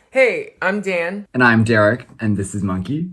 Hey, I'm Dan. And I'm Derek, and this is Monkey.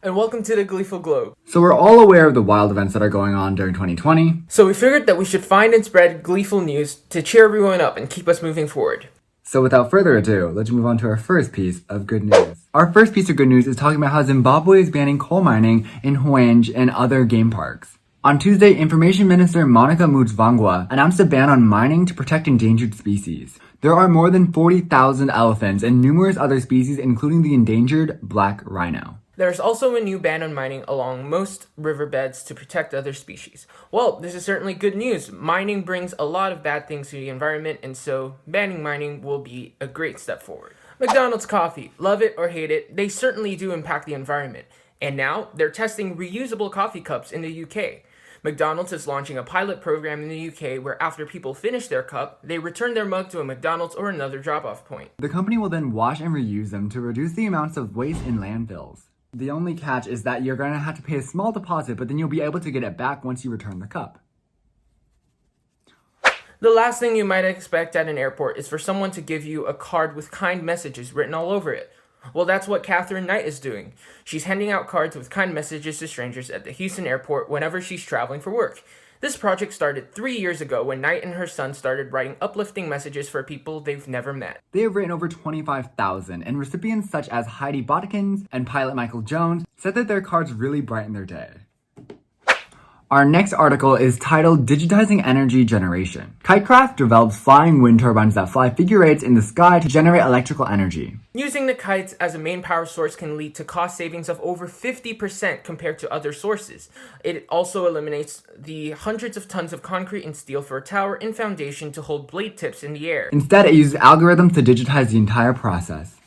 And welcome to the Gleeful Globe. So we're all aware of the wild events that are going on during 2020. So we figured that we should find and spread gleeful news to cheer everyone up and keep us moving forward. So without further ado, let's move on to our first piece of good news. Our first piece of good news is talking about how Zimbabwe is banning coal mining in Hwange and other game parks. On Tuesday, Information Minister Monica Mutsvangwa announced a ban on mining to protect endangered species. There are more than 40,000 elephants and numerous other species, including the endangered black rhino. There's also a new ban on mining along most riverbeds to protect other species. Well, this is certainly good news. Mining brings a lot of bad things to the environment, and so banning mining will be a great step forward. McDonald's coffee, love it or hate it, they certainly do impact the environment. And now, they're testing reusable coffee cups in the UK. McDonald's is launching a pilot program in the UK where after people finish their cup, they return their mug to a McDonald's or another drop-off point. The company will then wash and reuse them to reduce the amounts of waste in landfills. The only catch is that you're going to have to pay a small deposit, but then you'll be able to get it back once you return the cup. The last thing you might expect at an airport is for someone to give you a card with kind messages written all over it. Well, that's what Catherine Knight is doing. She's handing out cards with kind messages to strangers at the Houston airport whenever she's traveling for work. This project started 3 years ago when Knight and her son started writing uplifting messages for people they've never met. They have written over 25,000, and recipients such as Heidi Bodkins and pilot Michael Jones said that their cards really brighten their day. Our next article is titled Digitizing Energy Generation. Kitecraft develops flying wind turbines that fly figure eights in the sky to generate electrical energy. Using the kites as a main power source can lead to cost savings of over 50% compared to other sources. It also eliminates the hundreds of tons of concrete and steel for a tower and foundation to hold blade tips in the air. Instead, it uses algorithms to digitize the entire process.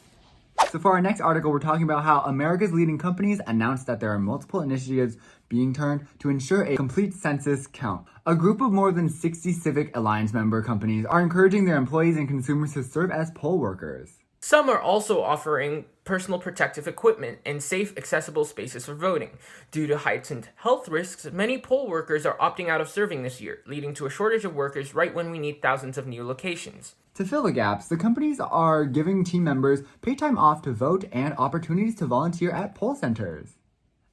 So for our next article, we're talking about how America's leading companies announced that there are multiple initiatives being turned to ensure a complete census count. A group of more than 60 Civic Alliance member companies are encouraging their employees and consumers to serve as poll workers. Some are also offering personal protective equipment and safe, accessible spaces for voting. Due to heightened health risks, many poll workers are opting out of serving this year, leading to a shortage of workers right when we need thousands of new locations. To fill the gaps, the companies are giving team members paid time off to vote and opportunities to volunteer at poll centers.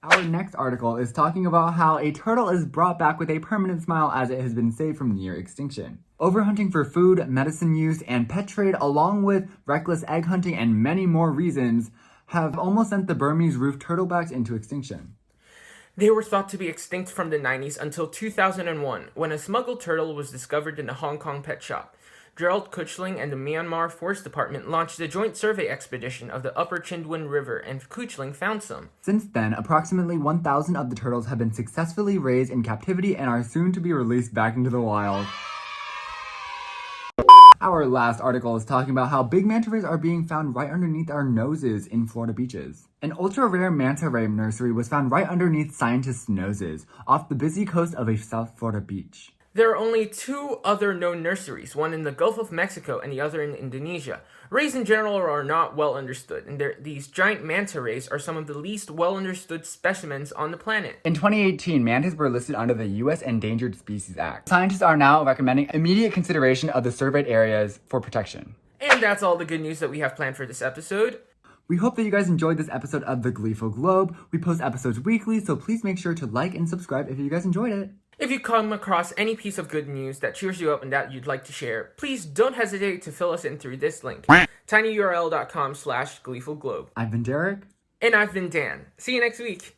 Our next article is talking about how a turtle is brought back with a permanent smile as it has been saved from near extinction. Overhunting for food, medicine use, and pet trade, along with reckless egg hunting and many more reasons, have almost sent the Burmese roofed turtlebacks into extinction. They were thought to be extinct from the 90s until 2001, when a smuggled turtle was discovered in a Hong Kong pet shop. Gerald Kuchling and the Myanmar Forest Department launched a joint survey expedition of the upper Chindwin River, and Kuchling found some. Since then, approximately 1,000 of the turtles have been successfully raised in captivity and are soon to be released back into the wild. Our last article is talking about how big manta rays are being found right underneath our noses in Florida beaches. An ultra-rare manta ray nursery was found right underneath scientists' noses off the busy coast of a South Florida beach. There are only 2 other known nurseries, one in the Gulf of Mexico and the other in Indonesia. Rays in general are not well understood, and these giant manta rays are some of the least well understood specimens on the planet. In 2018, mantas were listed under the U.S. Endangered Species Act. Scientists are now recommending immediate consideration of the surveyed areas for protection. And that's all the good news that we have planned for this episode. We hope that you guys enjoyed this episode of The Gleeful Globe. We post episodes weekly, so please make sure to like and subscribe if you guys enjoyed it. If you come across any piece of good news that cheers you up and that you'd like to share, please don't hesitate to fill us in through this link, tinyurl.com/gleefulglobe. I've been Derek. And I've been Dan. See you next week.